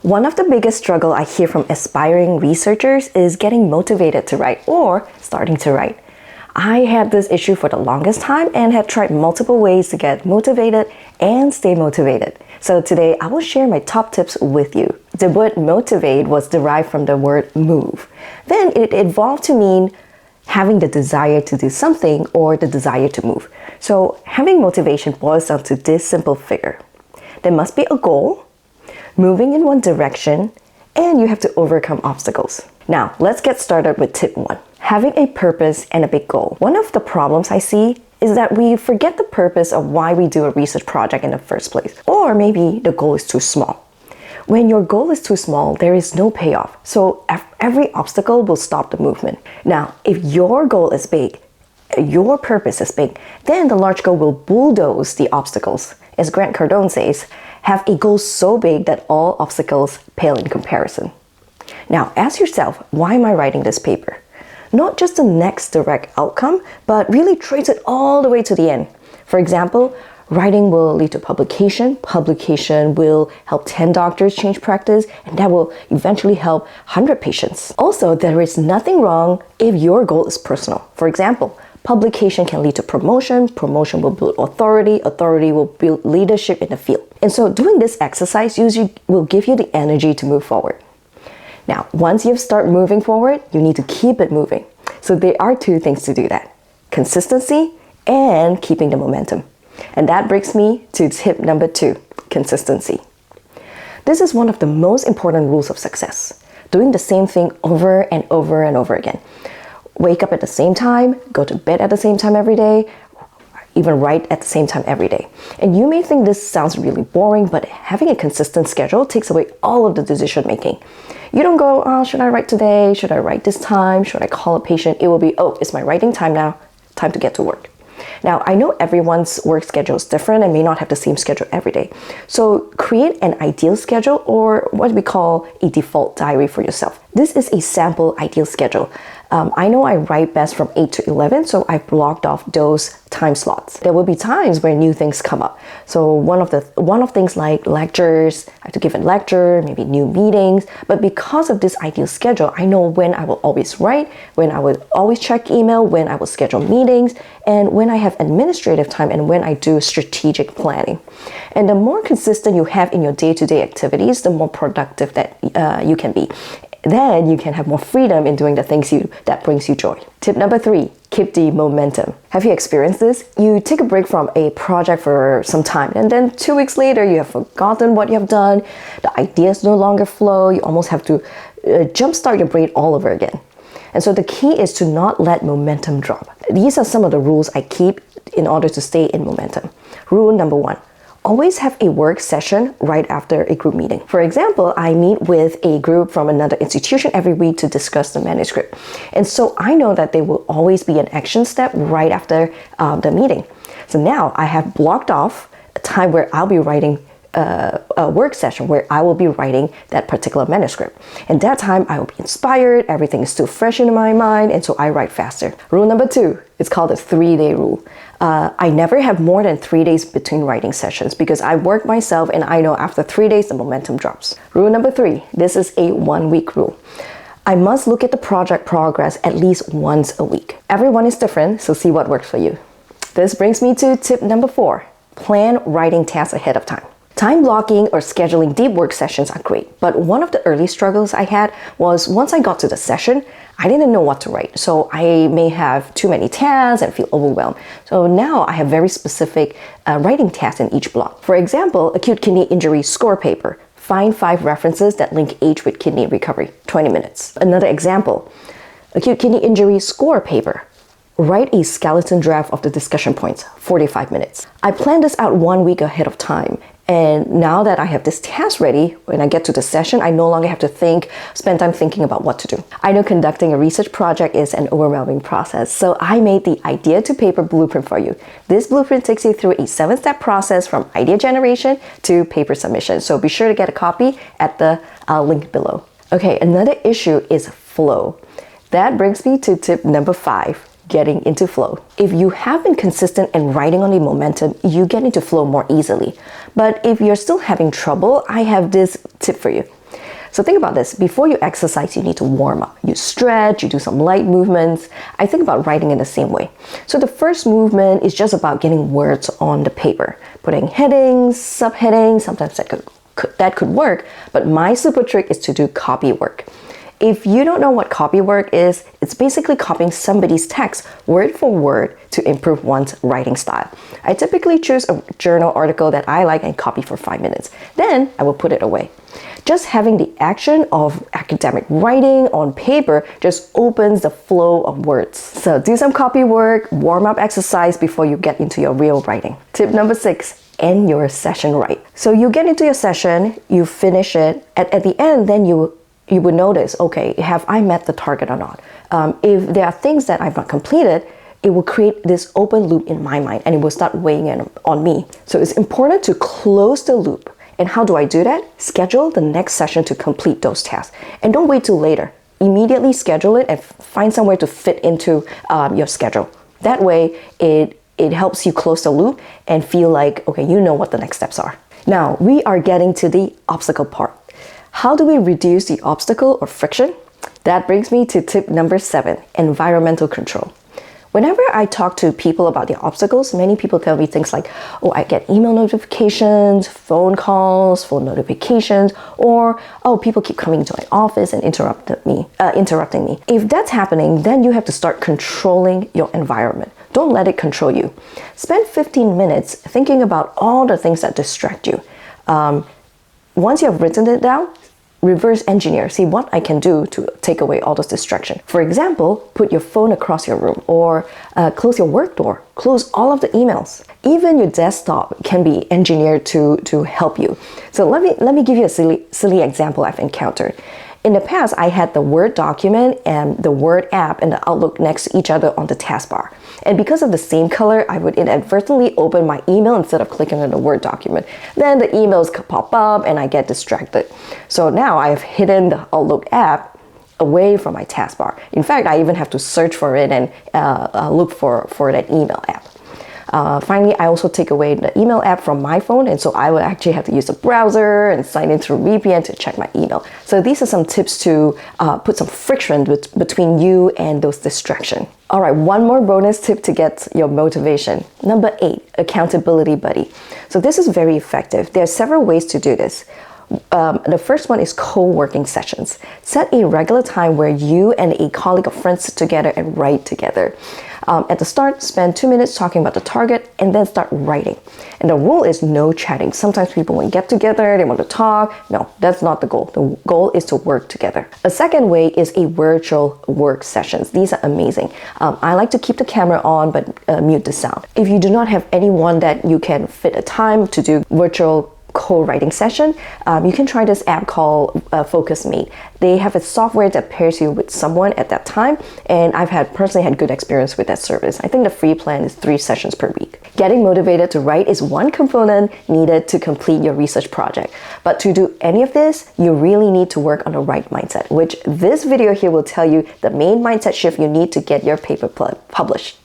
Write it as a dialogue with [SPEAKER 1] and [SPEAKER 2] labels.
[SPEAKER 1] One of the biggest struggle I hear from aspiring researchers is getting motivated to write or starting to write. I had this issue for the longest time and have tried multiple ways to get motivated and stay motivated. So today I will share my top tips with you. The word motivate was derived from the word move. Then it evolved to mean having the desire to do something or the desire to move. So having motivation boils down to this simple figure. There must be a goal, moving in one direction, and you have to overcome obstacles. Now, let's get started with tip 1. Having a purpose and a big goal. One of the problems I see is that we forget the purpose of why we do a research project in the first place. Or maybe the goal is too small. When your goal is too small, there is no payoff. So every obstacle will stop the movement. Now, if your goal is big, your purpose is big, then the large goal will bulldoze the obstacles. As Grant Cardone says, have a goal so big that all obstacles pale in comparison. Now, ask yourself, why am I writing this paper? Not just the next direct outcome, but really trace it all the way to the end. For example, writing will lead to publication. Publication will help 10 doctors change practice, and that will eventually help 100 patients. Also, there is nothing wrong if your goal is personal. For example, publication can lead to promotion. Promotion will build authority. Authority will build leadership in the field. And so doing this exercise usually will give you the energy to move forward. Now, once you start moving forward, you need to keep it moving. So there are 2 things to do that: consistency and keeping the momentum. And that brings me to tip number 2, consistency. This is one of the most important rules of success. Doing the same thing over and over and over again. Wake up at the same time, go to bed at the same time every day, even write at the same time every day. And you may think this sounds really boring, but having a consistent schedule takes away all of the decision making. You don't go, should I write today? Should I write this time? Should I call a patient? It will be, it's my writing time now, time to get to work. Now, I know everyone's work schedule is different and may not have the same schedule every day. So create an ideal schedule, or what we call a default diary for yourself. This is a sample ideal schedule. I know I write best from 8 to 11, so I've blocked off those time slots. There will be times where new things come up. So one of things like lectures, I have to give a lecture, maybe new meetings. But because of this ideal schedule, I know when I will always write, when I will always check email, when I will schedule meetings, and when I have administrative time, and when I do strategic planning. And the more consistent you have in your day-to-day activities, the more productive that you can be. Then you can have more freedom in doing the things that brings you joy. Tip number 3, keep the momentum. Have you experienced this? You take a break from a project for some time, and then 2 weeks later, you have forgotten what you have done. The ideas no longer flow. You almost have to jumpstart your brain all over again. And so the key is to not let momentum drop. These are some of the rules I keep in order to stay in momentum. Rule number 1. Always have a work session right after a group meeting. For example, I meet with a group from another institution every week to discuss the manuscript. And so I know that there will always be an action step right after the meeting. So now I have blocked off a time where I'll be writing a work session where I will be writing that particular manuscript. And that time I will be inspired, everything is still fresh in my mind, and so I write faster. Rule number 2, it's called the 3-day rule. I never have more than 3 days between writing sessions because I work myself and I know after 3 days the momentum drops. Rule number 3, this is a 1-week rule. I must look at the project progress at least once a week. Everyone is different, so see what works for you. This brings me to tip number 4, plan writing tasks ahead of time. Time blocking or scheduling deep work sessions are great, but one of the early struggles I had was once I got to the session, I didn't know what to write. So I may have too many tasks and feel overwhelmed. So now I have very specific writing tasks in each block. For example, acute kidney injury score paper. Find 5 references that link age with kidney recovery, 20 minutes. Another example, acute kidney injury score paper. Write a skeleton draft of the discussion points, 45 minutes. I planned this out 1 week ahead of time. And now that I have this task ready, when I get to the session, I no longer have to spend time thinking about what to do. I know conducting a research project is an overwhelming process, so I made the idea to paper blueprint for you. This blueprint takes you through a 7-step process from idea generation to paper submission. So be sure to get a copy at the link below. Okay, another issue is flow. That brings me to tip number 5. Getting into flow. If you have been consistent in writing on the momentum, you get into flow more easily. But if you're still having trouble, I have this tip for you. So think about this. Before you exercise, you need to warm up. You stretch, you do some light movements. I think about writing in the same way. So the first movement is just about getting words on the paper, putting headings, subheadings. Sometimes that could work, but my super trick is to do copy work. If you don't know what copy work is, it's basically copying somebody's text word for word to improve one's writing style. I typically choose a journal article that I like and copy for 5 minutes. Then I will put it away. Just having the action of academic writing on paper just opens the flow of words. So do some copy work, warm up exercise before you get into your real writing. Tip number 6. End your session right. So you get into your session, you finish it, at the end, then you would notice, okay, have I met the target or not? If there are things that I've not completed, it will create this open loop in my mind and it will start weighing in on me. So it's important to close the loop. And how do I do that? Schedule the next session to complete those tasks. And don't wait till later. Immediately schedule it and find somewhere to fit into your schedule. That way, it helps you close the loop and feel like, okay, you know what the next steps are. Now, we are getting to the obstacle part. How do we reduce the obstacle or friction? That brings me to tip number 7, environmental control. Whenever I talk to people about the obstacles, many people tell me things like, oh, I get email notifications, phone calls, phone notifications, or, oh, people keep coming to my office and interrupting me. If that's happening, then you have to start controlling your environment. Don't let it control you. Spend 15 minutes thinking about all the things that distract you. Once you have written it down, reverse engineer, see what I can do to take away all those distractions. For example, put your phone across your room or close your work door, close all of the emails. Even your desktop can be engineered to help you. So let me give you a silly example I've encountered. In the past, I had the Word document and the Word app and the Outlook next to each other on the taskbar. And because of the same color, I would inadvertently open my email instead of clicking on the Word document. Then the emails pop up and I get distracted. So now I have hidden the Outlook app away from my taskbar. In fact, I even have to search for it and look for that email app. Finally, I also take away the email app from my phone, and so I will actually have to use the browser and sign in through VPN to check my email. So these are some tips to put some friction between you and those distractions. All right, one more bonus tip to get your motivation. Number 8, accountability buddy. So this is very effective. There are several ways to do this. The first one is co-working sessions. Set a regular time where you and a colleague or friend sit together and write together. At the start, spend 2 minutes talking about the target and then start writing. And the rule is no chatting. Sometimes people want to get together, they want to talk. No, that's not the goal. The goal is to work together. A second way is a virtual work sessions. These are amazing. I like to keep the camera on but mute the sound. If you do not have anyone that you can fit a time to do virtual co-writing session, you can try this app called FocusMate. They have a software that pairs you with someone at that time, and I've personally had good experience with that service. I think the free plan is 3 sessions per week. Getting motivated to write is one component needed to complete your research project. But to do any of this, you really need to work on the right mindset, which this video here will tell you the main mindset shift you need to get your paper published.